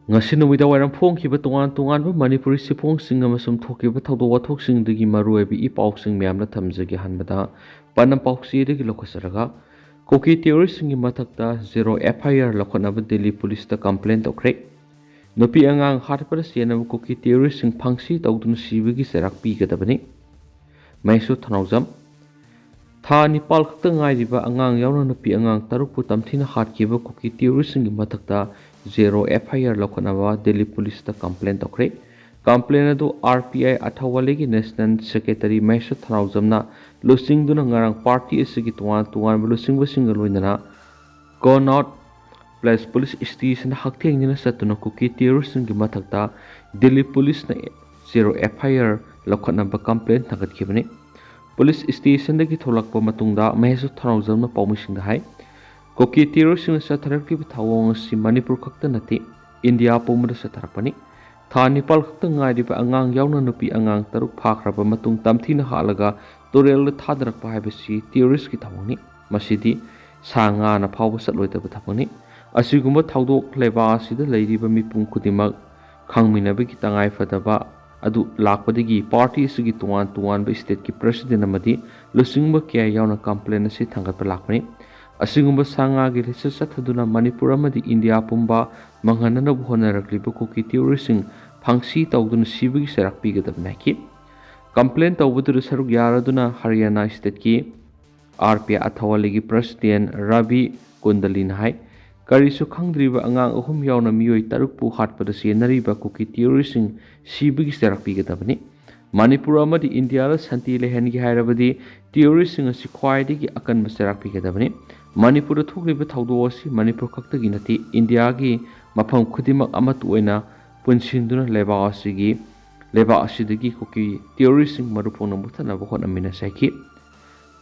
ngasi numida wairam phongkiba tongan Manipuri siphongsing amasum thokiba thawdok wathoksingi maruoibi ipausing miyamna thamjage hanbada panam pausidagi lokhasaraga Kuki terroristsingi mathakta Zero FIR loukhatnaba Delhi police ta complaint tawkhre nupi angang hatpada senaba Kuki terroristsing phangsi tawduna sibagi serak pigadabani maisu thanaujam tha nipal khakta ngairiba angang yauna nupi angang tarukpu tamthina hatkiba Kuki terroristsingi mathakta Zero FIR loukhatnaba Delhi police ta complaint tawkhre complaint adu RPI athawalegi national secretary maisu thanaujamna lusingduna ngarang party asigi tuan lusingbasinga loinana Connaught Place police station hakthengina satuna Kuki terroristingi mathakta Delhi police na Zero FIR loukhatnaba complaint thagatkhibani police station dagi tholakpa matungda maisu thanaujamna paumisingda hai Kuki terroristing satharakliba thawong si Manipur khakta nati India pumada satharakpani tha nipal khakta ngairiba angang yauna nupi angang taruk phakraba matung tamthina halaga Torel thadarakpa haibasi terrorist ki thawangni masidi sanga na phawba satloitaba thapani asigumba thawdok leba asida leiriba mipum kudimak khangminabi ki tangai fadaba adu lakpadigi party asigi tuan ba state ki president amadi lusingba kya yauna complaint asi thangatpa lakpani asigumba sanga gi research sathaduna Manipur amadi India pumba manghanana bhonarakliba Kuki terroristing phangsi tawduna sibagi serak pigadabna ki complaint tawbudu saruk yaraduna Haryana state ki RPI athawalegi president Ravi Kundalin hai karisu khangdriba angang ahum yauna miyoi tarukpu hatpada senariba Kuki terroristing sibagi serak pigadabani Manipur amadi India la santi lehengi hairabadi terroristing asi khwaidigi akanba serak pigadabani Manipur thukliba thawdo asi Manipur khaktagi nati India gi mafam khudimak amatu oina punsinduna leba asidagi Kuki terroristing marupona muthanaba hotnamina saiki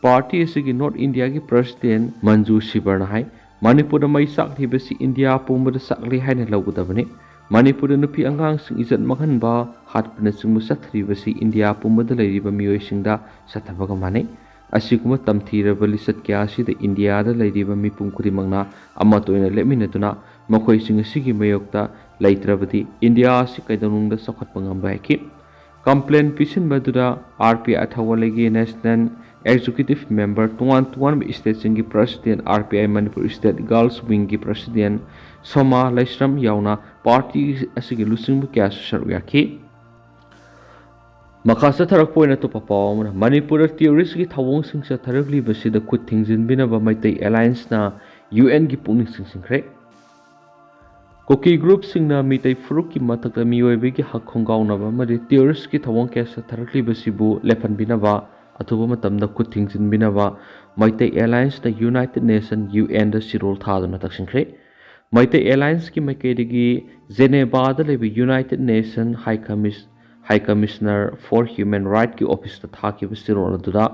party asigi North India gi president Manju Sibarna hai Manipur mai saklibasi India pumada sakli haina lawgudabani Manipur nupi angang sing izat maghanba hatpana singmu sathribasi India pumada leiriba miyoisingda sathabaga mane asiguma tamthiraba lisat kya asida India da leiriba mipum khudimangna amatoina leminaduna makhoi sing asigi mayokta leitrabadi India asi kaidanungda sakhatpa ngamba ki complaint pisin baduda RPI athawalegi national executive member tuan state singi president RPI Manipur state girls wing ki president Soma Laisram yauna party asigi lusingbu kya saruya ki makasa tharak poina to papawna Manipur terrorist ki thawong singsa tharakli basida khut thingjin binaba maitai alliance na UN ki pungning singre Kuki group singna mitai furuk ki matakta miyoibe ki hak khongaunaba mari terrorist ki thawong kesa tharakli basibu lepan binaba atuba matamda khut thingjin binaba maitai alliance na United Nations UN da sirol thaduna taksingre maitai alliance ki maikaidigi Geneva da lebe United Nations High Commissioner for Human Rights ki office ta thaki sirol aduda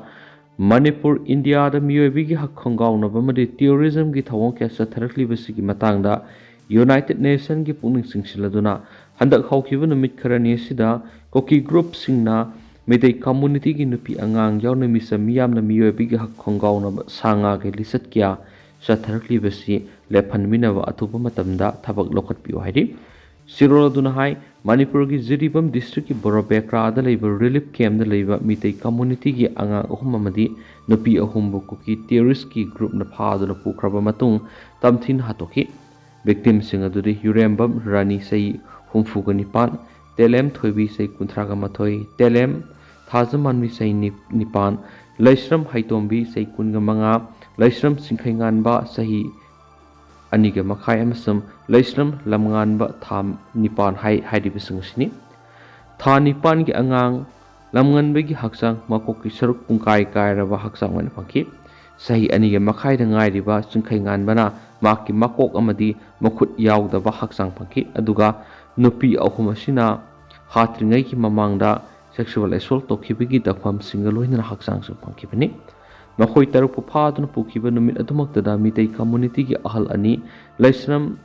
Manipur India da miyoibe ki hak khongaunaba mari terrorism ki thawong kesa tharakli basigi matangda United Nations ki pungning singsiladuna handak hawkiba numit kharani sida Kuki group singna medai community ki nupi angang yauna misa miyamna miyoibi ki hak khongauna sanga ke lisat kya satharakli basi lephan minaba atuba matamda thabak lokhat piu hairi siroladuna hai Manipur ki Jiribam district ki Borobekra da leiba relief camp da leiba mitai community ki angang ahum amadi nupi ahum bu Kuki terrorist ki group na phaduna pukraba matung tamthin hatoki victim sing adudi Yurembam Rani sei humfuga nipan Telem thoibi sei kunthraga mathoi Telem thazamanwi sei nipan Laisram haitombi sei kunga manga Laisram singkhainganba sahi aniga makhai amasam Laisram lamnganba tham nipan haidi bisingasini tha nipan gi angang lamnganbe gi haksang makoki saruk pungkai kairaba haksang wan phangki sahi aniga makhai da ngai riba singkhainganbana maki makok amadi makhut yaudaba haksang phangki aduga nupi ahum asina hatringai ki mamangda sexual assault tokibigi dakham singaloina haksang su phangkibani makhoi taruk phaduna pukiba numit adumakta da mitai community ki ahal ani Laisram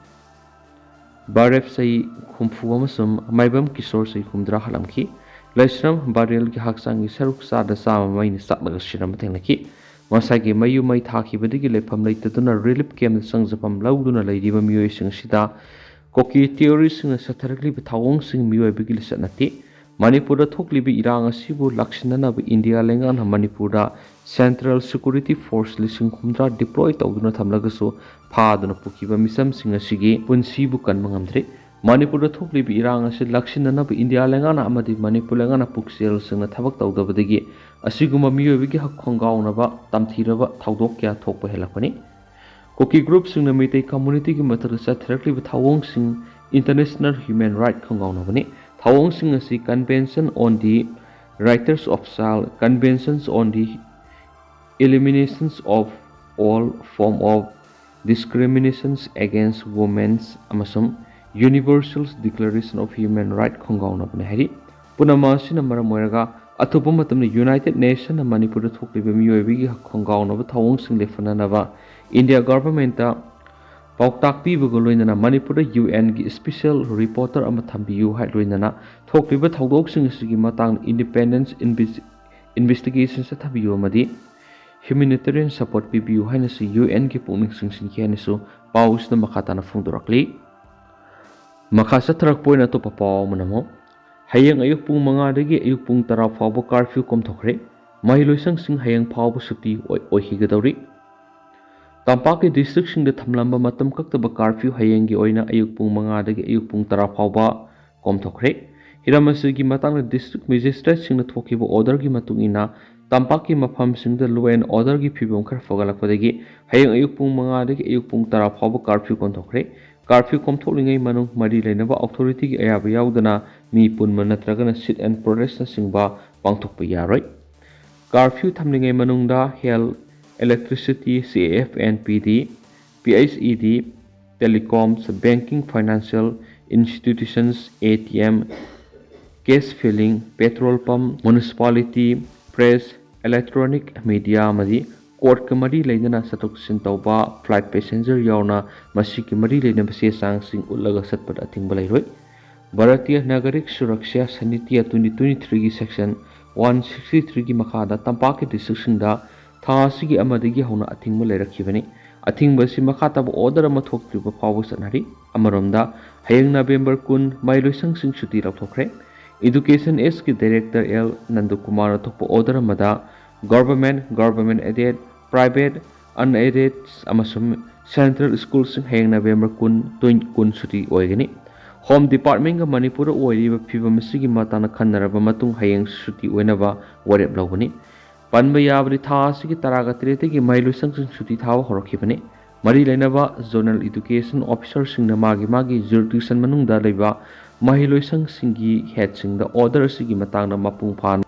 Baref sai khumfu amasum maibam kisor sai khumdra halamki Laisram Barel ki haksang gi saruk sa da sama maini satlaga shiram thenglaki masagi mayu mai thakibadigi lefam leitaduna relief camp sangjapam lauduna leiriba miyoising sida Kuki theories-singna satharagliba thawong-sing miyoibagi lisat nati. Manipurda thokliba irang asibu lakshinanaba India lengana Manipurda Central Security Force lising humdra deploy tawduna thamlagasu phaduna pukiba misamsing asigi punsibu kanma ngamdre. Manipurda thokliba irang asi lakshinanaba India lengana amadi Manipur lengana puksel singna thabak tawdabadagi asiguma miyoibagi hak khongawnaba tamthiraba thawdok kya thokpa helakani. Kuki group singna Meitei community ki mathara satharagliba thawong-sing International Human Rights khongawnabani. Thawong-sing asi Convention on the Rights of Child, Conventions on the Eliminations of all form of discriminations against women amasum Universal Declaration of Human Rights khongawnabani hari. Punama asina maram oiraga atopa matamna United Nations na Manipurda thokliba miyoibagi hak khongawnaba thawong-sing lefananaba India government Pauktak pibago loinana Manipurda UN gi special reporter ama thambiyu hai loinana thokliba thawdoksing asigi matang independence investigation sa thabiyu amadi humanitarian support pibiyu haina si UN gi pungning singsin khianisu paus na makatana phungdorakli makasa tharak poina to papaw manamo hayang ayuk pung manga dagi ayuk pung tara phawba curfew kom thokre mahiloisang sing hayang phawba suti oihigadawri Tampaki district sing the Thamlamba matam kaktaba curfew hayengi oina ayuk pung manga dagi ayuk pung tara phawba kom thokre hiramasi gi matang district magistrate sing the thokiba order gi matungina Tampaki mafam sing the law and order gi phibom khar fogalakpadagi hayang ayuk pung manga dagi ayuk pung tara phawba curfew kom thokre curfew kom thoklingai manung mari leinaba authority gi ayaba yaudana mi punma natragana sit and protest na singba pangthokpa yaroi curfew thamlingai manungda hell electricity, CAFNPD, PHED, telecoms, banking, financial institutions, ATM, cash filling, petrol pump, municipality, press, electronic media, amadi court kamari leina satok sintauba flight passenger yauna masiki mari leina base sang sing ulaga satpad ating balai Bharatiya Nagarik Suraksha Sanitya 2023 gi section 163 gi makada Tampaki district singda Thasigi amadigi hauna athingba leirakibani athingba si makhataba order ama thoktriba phawba sanari amaromda hayang November 10 mailoisang sing chuti lathokre education s ki director L Nandakumar thokpa order amada government aided private unaided amasum central schools sing hayang November 10 chuti oigani home department ga Manipur oiriba phibam sigi matana khanaraba matung hayang chuti oinaba warep lawani Panba yabri tha sigi taraga trete gi mailu sangsing suti thawa horokibani mari lainaba zonal education officer singna magi jurisdiction manungda leiba mahiloi sangsingi head singda order sigi matangna mapung phan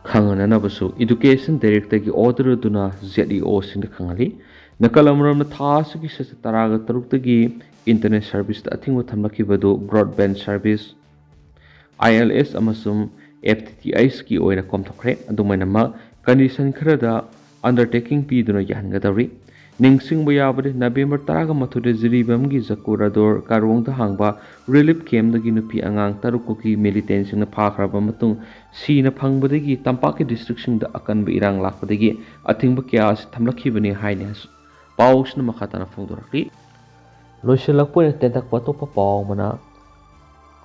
khangana basu education director gi order duna ZEO singda khangali nakalamram na tha sigi sa taraga tarukta gi internet service da athingwa thamlakibadu broadband service ILS amasum FTTH ki oina komthokre adumainama condition kharada undertaking piduna yahangadawri ningsingba yabade November 13 jiribam gi Jakurador Karongda hangba relief camp dagi nupi angang tarukuki militant singna phakraba matung sina phangbadagi Tampaki district singda akanba irang lakpadagi athingba kya thamlakhibani haine pausna makhatana phongdorakli loiselakpoina tentak patopa paw mana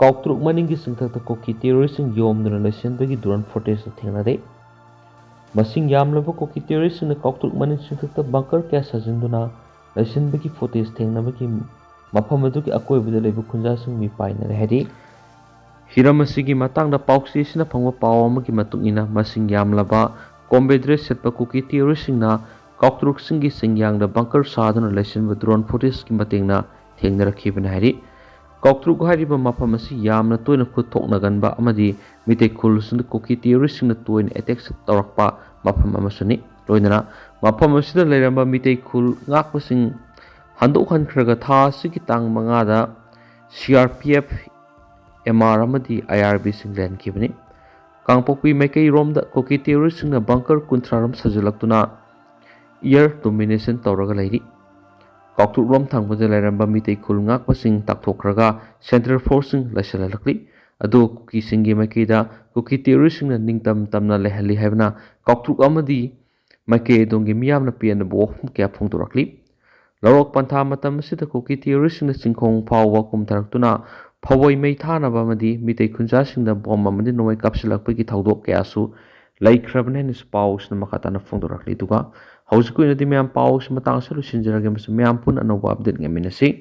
Kautruk maningi singthakta Kuki terrorist sing Yomduna leisinbagi drone footage thengnade Masing yamlaba Kuki terrorist na Kautruk maning singthakta bunker kya sajinduna leisinbagi footage thengnabagi mafam adugi akoibada leiba khunja sing mi paina rehadi hiramasi matangda pauksi sina phangwa paw amagi matungina masing yamlaba combat dress setpa Kuki terrorist na Kautruk singi singyangda bunker saduna leisinba drone footage ki matengna thengnarakibana hari Kautruk hariba mafam asi yamna toina khuthoknaganba amadi mitekul sing Kuki terrorist na toina attacks tawrakpa mafam amasuni loinana mafam asida leiramba mitekul ngakpasing handok hankhraga tha sigi tang manga da CRPF MR amadi IRB sing len kibani kangpokpi maikai romda Kuki terrorist na bunker kunthraram sajalaktuna air domination tawraga leiri Kautruk rom thangpada leiramba mitei khul ngakpasing takthokraga central forcing laisalalakli adu Kuki singi maikida Kuki terrorist na ningtam tamna lehali haibna Kautruk amadi maike dongi miyamna pian bo kya phongdorakli ꯂꯧꯔꯣꯛ ꯄꯟꯊꯥ ꯃꯇꯝ ꯑꯁꯤꯗ cookie ꯇꯤꯑꯣꯔꯤꯁꯁꯤꯡꯅ ꯆꯤꯡꯈꯣꯡ ꯐꯥꯎꯕ ꯀꯨꯝꯊꯔꯛꯇꯨꯅ ꯐꯋꯣꯏ ꯃꯩ ꯊꯥꯅꯕ ꯑꯃꯗꯤ Meitei ꯈꯨꯟꯖꯥꯁꯤꯡꯗ bomb ꯑꯃꯗꯤ ꯅꯣꯡꯃꯩ ꯀꯥꯞꯁꯤꯜꯂꯛꯄꯒꯤ ꯊꯧꯗꯣꯛ ꯀꯌꯥꯁꯨ ꯂꯩꯈ꯭ꯔꯕꯅꯤ ꯍꯥꯏꯅꯁꯨ ꯄꯥꯎ ꯑꯁꯤꯅ ꯃꯈꯥ ꯇꯥꯅ ꯐꯣꯡꯗꯣꯔꯛꯂꯤ꯫ ꯑꯗꯨꯒ ꯍꯧꯖꯤꯛꯀꯤ ꯑꯣꯏꯅꯗꯤ ꯃꯌꯥꯝ ꯄꯥꯎ ꯑꯁꯤ ꯃꯇꯥꯡ ꯑꯁꯤꯗ ꯂꯣꯏꯁꯤꯟꯖꯔꯒꯦ ꯑꯃꯁꯨꯡ ꯃꯌꯥꯝ ꯄꯨꯟꯅ ꯑꯅꯧꯕ ꯑꯞꯗꯦꯠ ꯉꯥꯏꯃꯤꯟꯅꯁꯤ꯫